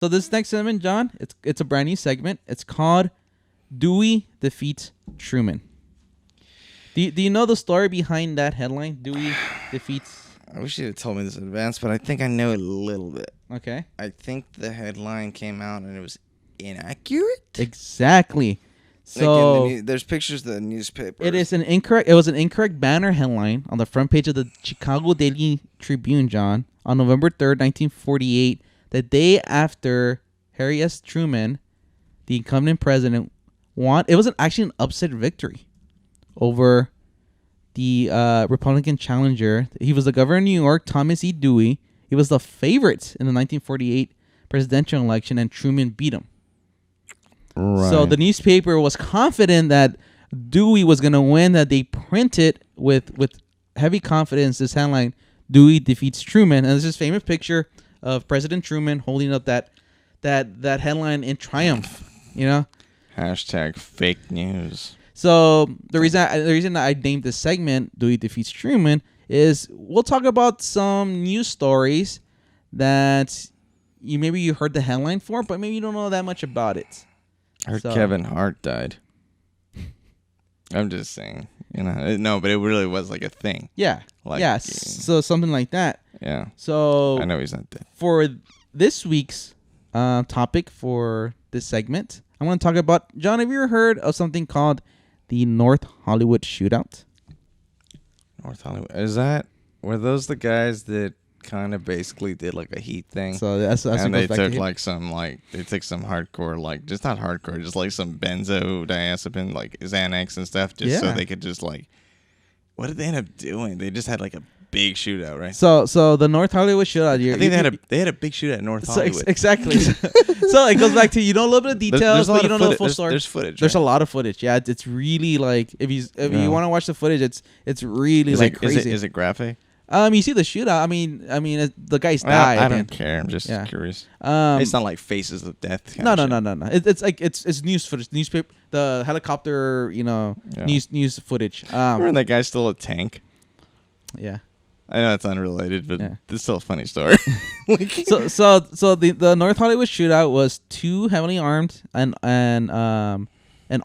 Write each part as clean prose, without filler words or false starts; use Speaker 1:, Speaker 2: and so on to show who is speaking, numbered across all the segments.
Speaker 1: So this next segment, John, it's a brand new segment. It's called Dewey Defeats Truman. Do you know the story behind that headline? Dewey defeats.
Speaker 2: I wish you had told me this in advance, but I think I know a little bit.
Speaker 1: Okay.
Speaker 2: I think the headline came out and it was inaccurate.
Speaker 1: Exactly. So
Speaker 2: Like there's pictures of the newspaper.
Speaker 1: it was an incorrect banner headline on the front page of the Chicago Daily Tribune, John, on November 3rd, 1948, the day after Harry S. Truman, the incumbent president, won. It was actually an upset victory over the Republican challenger. He was the governor of New York, Thomas E. Dewey. He was the favorite in the 1948 presidential election, and Truman beat him. Right. So the newspaper was confident that Dewey was going to win, that they printed with heavy confidence this headline, Dewey defeats Truman. And there's this famous picture of President Truman holding up that headline in triumph, you know?
Speaker 2: Hashtag fake news.
Speaker 1: So the reason I named this segment Dewey defeats Truman is we'll talk about some news stories that you heard the headline for, but maybe you don't know that much about it.
Speaker 2: I heard Kevin Hart died. I'm just saying, no, but it really was like a thing.
Speaker 1: Yeah, so something like that.
Speaker 2: Yeah.
Speaker 1: So
Speaker 2: I know he's not dead.
Speaker 1: For this week's topic for this segment, I want to talk about, John, have you ever heard of something called the North Hollywood Shootout?
Speaker 2: North Hollywood. Were those the guys that kind of basically did like a heat thing?
Speaker 1: So that's
Speaker 2: and they took some hardcore, just not hardcore, just like some benzodiazepine, like Xanax and stuff, just so they could just like, what did they end up doing? They just had like a big shootout, right?
Speaker 1: So the North Hollywood Shootout.
Speaker 2: I think they had a big shootout at North Hollywood.
Speaker 1: Exactly. So it goes back to, a little bit of details, but you don't know the full story.
Speaker 2: There's footage.
Speaker 1: There's a lot of footage. Yeah, it's really like if you want to watch the footage, it's really crazy.
Speaker 2: Is it graphic?
Speaker 1: You see the shootout. I mean, the guys died.
Speaker 2: I don't care. I'm just curious. It's not like Faces of Death.
Speaker 1: No. It's like it's news footage, newspaper, the helicopter, news footage.
Speaker 2: Remember that guy stole a tank?
Speaker 1: Yeah.
Speaker 2: I know it's unrelated, but it's still a funny story.
Speaker 1: So the North Hollywood Shootout was two heavily armed and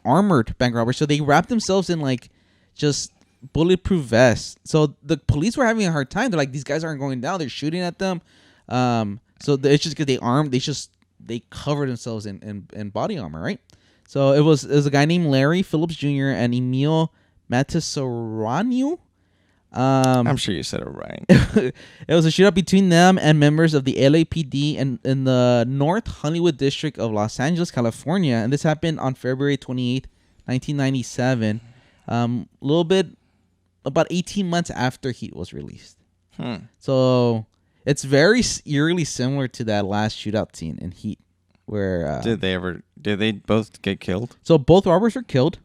Speaker 1: armored bank robbers. So they wrapped themselves in like just bulletproof vests. So the police were having a hard time. They're like, these guys aren't going down. They're shooting at them. So it's just because they covered themselves in body armor, right? So it was a guy named Larry Phillips Jr. and Emil Matasoranu.
Speaker 2: I'm sure you said it right.
Speaker 1: It was a shootout between them and members of the LAPD in the North Hollywood district of Los Angeles, California. And this happened on February 28th, 1997. Little bit, about 18 months after Heat was released. So it's very eerily similar to that last shootout scene in Heat. Where
Speaker 2: did they both get killed?
Speaker 1: So both robbers were killed,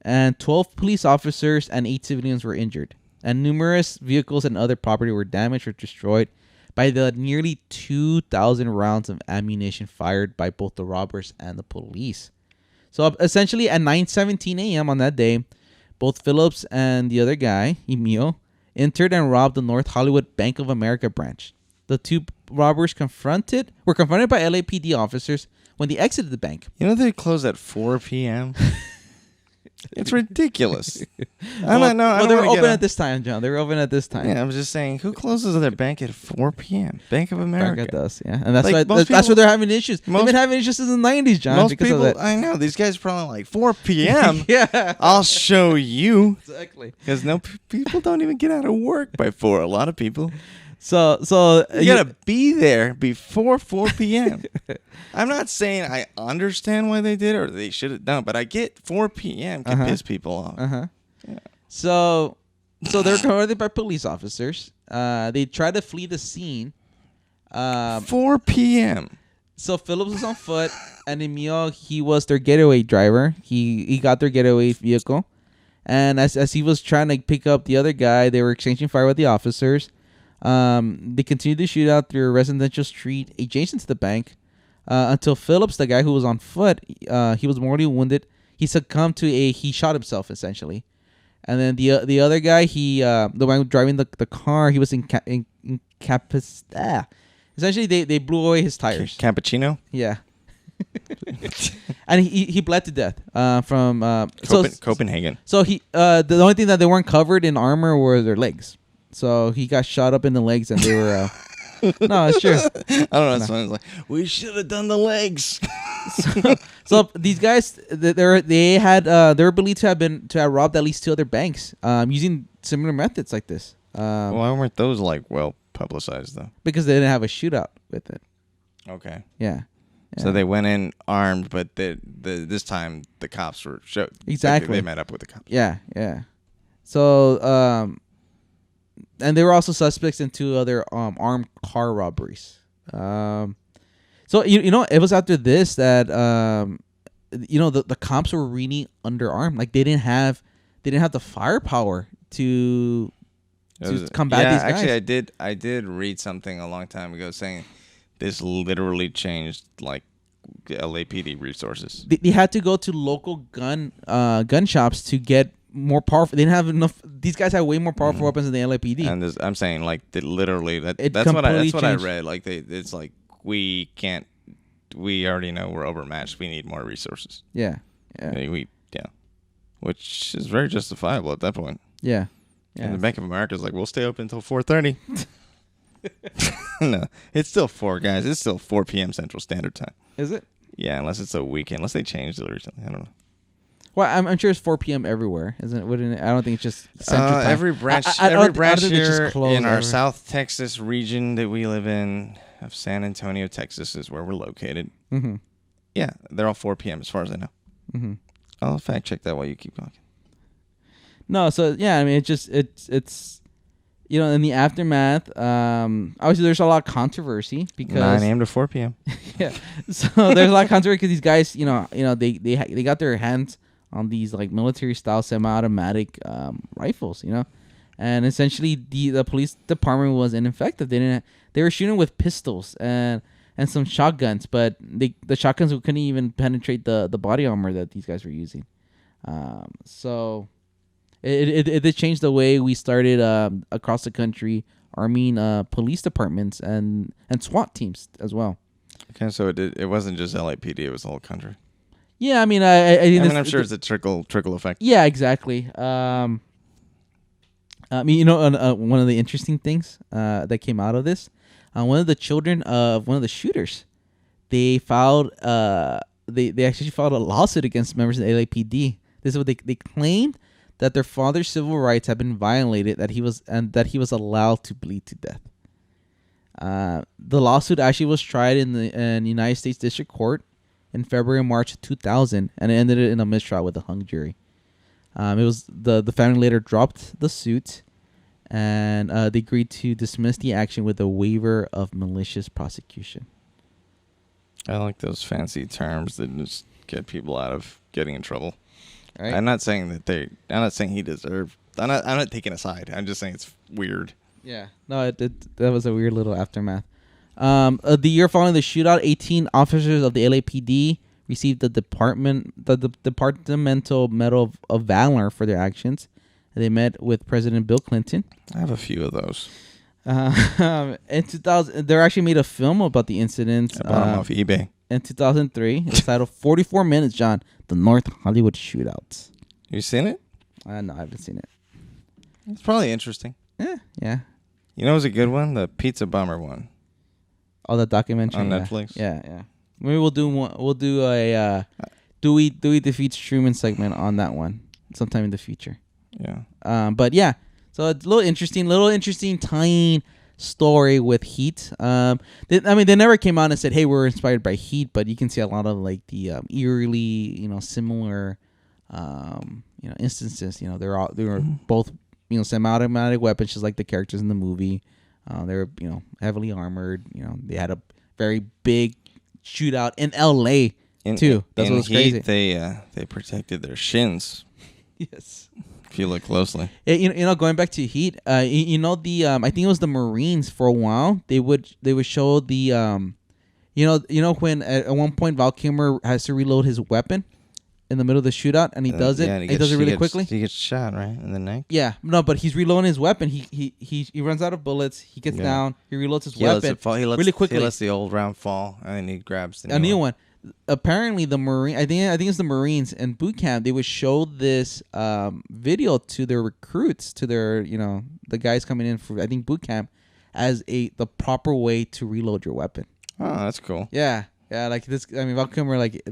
Speaker 1: and 12 police officers and 8 civilians were injured. And numerous vehicles and other property were damaged or destroyed by the nearly 2,000 rounds of ammunition fired by both the robbers and the police. So essentially at 9:17 a.m. on that day, both Phillips and the other guy, Emil, entered and robbed the North Hollywood Bank of America branch. The two robbers were confronted by LAPD officers when they exited the bank.
Speaker 2: They closed at 4 p.m.? It's ridiculous.
Speaker 1: They were open at this time, John. They were open at this time.
Speaker 2: Yeah, I was just saying, who closes their bank at 4 p.m.? Bank of America.
Speaker 1: Bank does, yeah. And that's why they're having issues. They've been having issues since the 90s, John.
Speaker 2: Most people, I know. These guys are probably like, 4 p.m.?
Speaker 1: Yeah.
Speaker 2: I'll show you.
Speaker 1: Exactly.
Speaker 2: Because people don't even get out of work by 4. A lot of people.
Speaker 1: So
Speaker 2: you gotta be there before 4 p.m. I'm not saying I understand why they did it or they should have done, but I get 4 p.m. can piss people off.
Speaker 1: Yeah. So they're confronted by police officers. They try to flee the scene.
Speaker 2: 4 p.m.
Speaker 1: So Phillips was on foot, and Emil, he was their getaway driver. He got their getaway vehicle, and as he was trying to pick up the other guy, they were exchanging fire with the officers. They continued to shoot out through a residential street adjacent to the bank until Phillips, the guy who was on foot, he was mortally wounded. He succumbed he shot himself essentially, and then the other guy, the one driving the car, he was incapacitated. Essentially, they blew away his tires.
Speaker 2: Cappuccino.
Speaker 1: Yeah. And he bled to death from
Speaker 2: Copenhagen.
Speaker 1: So the only thing that they weren't covered in armor were their legs. So he got shot up in the legs, and they were. No, it's true.
Speaker 2: I don't know. It's like we should have done the legs.
Speaker 1: So these guys, they were believed to have robbed at least 2 other banks using similar methods like this.
Speaker 2: Why weren't those like well publicized though?
Speaker 1: Because they didn't have a shootout with it.
Speaker 2: Okay.
Speaker 1: Yeah.
Speaker 2: So they went in armed, but this time the cops were showed.
Speaker 1: Exactly.
Speaker 2: They met up with the cops.
Speaker 1: Yeah. So and they were also suspects in 2 other armed car robberies. So it was after this that the cops were really underarmed. Like they didn't have the firepower to combat these guys.
Speaker 2: Actually, I did read something a long time ago saying this literally changed like LAPD resources.
Speaker 1: They had to go to local gun shops to get more powerful. They didn't have enough. These guys had way more powerful weapons than the LAPD.
Speaker 2: And I'm saying like literally that's what I read. Like it's like we can't. We already know we're overmatched. We need more resources.
Speaker 1: Yeah.
Speaker 2: Which is very justifiable at that point.
Speaker 1: Yeah.
Speaker 2: And the Bank of America is like, we'll stay open until 4:30. No, it's still 4, guys. It's still 4 p.m. Central Standard Time.
Speaker 1: Is it?
Speaker 2: Yeah, unless it's a weekend. Unless they changed it recently. I don't know.
Speaker 1: Well, I'm sure it's 4 p.m. everywhere, isn't it? Wouldn't it? I don't think it's just Central Time.
Speaker 2: Every branch here in our South Texas region that we live in, of San Antonio, Texas, is where we're located.
Speaker 1: Mm-hmm.
Speaker 2: Yeah, they're all 4 p.m. as far as I know.
Speaker 1: Mm-hmm.
Speaker 2: I'll fact check that while you keep going.
Speaker 1: No, so yeah, I mean, it's in the aftermath, obviously there's a lot of controversy because
Speaker 2: 9 a.m. to 4 p.m.
Speaker 1: Yeah, so there's a lot of controversy because these guys, they got their hands on these like military style semi-automatic rifles, and essentially the police department was ineffective. They were shooting with pistols and some shotguns, but the shotguns couldn't even penetrate the body armor that these guys were using. So it did change the way we started across the country arming police departments and SWAT teams as well.
Speaker 2: Okay, so it wasn't just LAPD; it was the whole country.
Speaker 1: Yeah, I mean,
Speaker 2: I'm sure it's a trickle effect.
Speaker 1: Yeah, exactly. I mean, one of the interesting things that came out of this, one of the children of one of the shooters, they filed they actually filed a lawsuit against members of the LAPD. This is what they claimed, that their father's civil rights had been violated, that he was allowed to bleed to death. The lawsuit actually was tried in the United States District Court in February and March of 2000, and it ended in a mistrial with a hung jury. It was the family later dropped the suit, and they agreed to dismiss the action with a waiver of malicious prosecution.
Speaker 2: I like those fancy terms that just get people out of getting in trouble.
Speaker 1: Right.
Speaker 2: I'm not saying I'm not saying he deserved. I'm not taking a side. I'm just saying it's weird.
Speaker 1: Yeah. No, that was a weird little aftermath. The year following the shootout, 18 officers of the LAPD received the Departmental Medal of Valor for their actions. They met with President Bill Clinton.
Speaker 2: I have a few of those.
Speaker 1: In 2000, they actually made a film about the incident.
Speaker 2: I bought them off eBay.
Speaker 1: In 2003, it's titled 44 Minutes, John, the North Hollywood Shootout.
Speaker 2: You seen it?
Speaker 1: No, I haven't seen it.
Speaker 2: It's probably interesting.
Speaker 1: Yeah.
Speaker 2: You know, it was a good one, the Pizza Bomber one.
Speaker 1: Oh, the documentary
Speaker 2: on Netflix.
Speaker 1: Yeah. Maybe we'll do one. We'll do a Dewey defeats Truman segment on that one sometime in the future.
Speaker 2: Yeah.
Speaker 1: But yeah, so it's a little interesting tying story with Heat. They never came out and said, "Hey, we're inspired by Heat," but you can see a lot of like the eerily, similar, instances. They were both, semi-automatic weapons, just like the characters in the movie. They were, heavily armored. They had a very big shootout in L.A. too. That's what's crazy.
Speaker 2: They protected their shins.
Speaker 1: Yes.
Speaker 2: If you look closely.
Speaker 1: Going back to Heat, I think it was the Marines for a while. They would show the when at one point Val Kilmer has to reload his weapon. in the middle of the shootout, and he does it. And he does it really quickly.
Speaker 2: He gets shot right in the neck.
Speaker 1: Yeah, no, but he's reloading his weapon. He runs out of bullets. He gets down. He reloads his weapon really quickly.
Speaker 2: He lets the old round fall, and then he grabs
Speaker 1: the new one. Apparently, the Marine. I think it's the Marines in boot camp. They would show this video to their recruits, to their the guys coming in for boot camp, as the proper way to reload your weapon.
Speaker 2: Oh, that's cool.
Speaker 1: Yeah, like this. I mean, Val Kilmer, like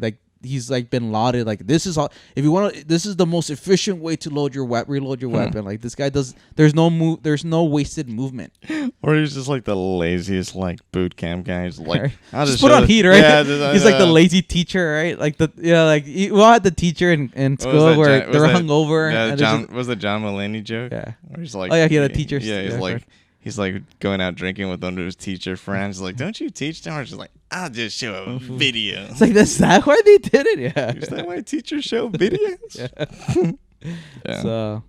Speaker 1: he's like been lauded. Like this is all. If you want to, this is the most efficient way to reload your weapon. Like this guy does. There's no wasted movement.
Speaker 2: Or he's just like the laziest like boot camp guy. He's like,
Speaker 1: I'll just put on heat, right? Yeah, he's like the lazy teacher, right? Like we all had the teacher in school where they were hungover.
Speaker 2: Yeah, was the John Mulaney joke?
Speaker 1: Yeah,
Speaker 2: where he's like,
Speaker 1: oh yeah, he had a teacher.
Speaker 2: Yeah, he's like going out drinking with one of his teacher friends. He's like, don't you teach them? Or she's like, I'll just show a video.
Speaker 1: It's like, that's that why they did it? Yeah.
Speaker 2: Is that why teachers show videos?
Speaker 1: Yeah. So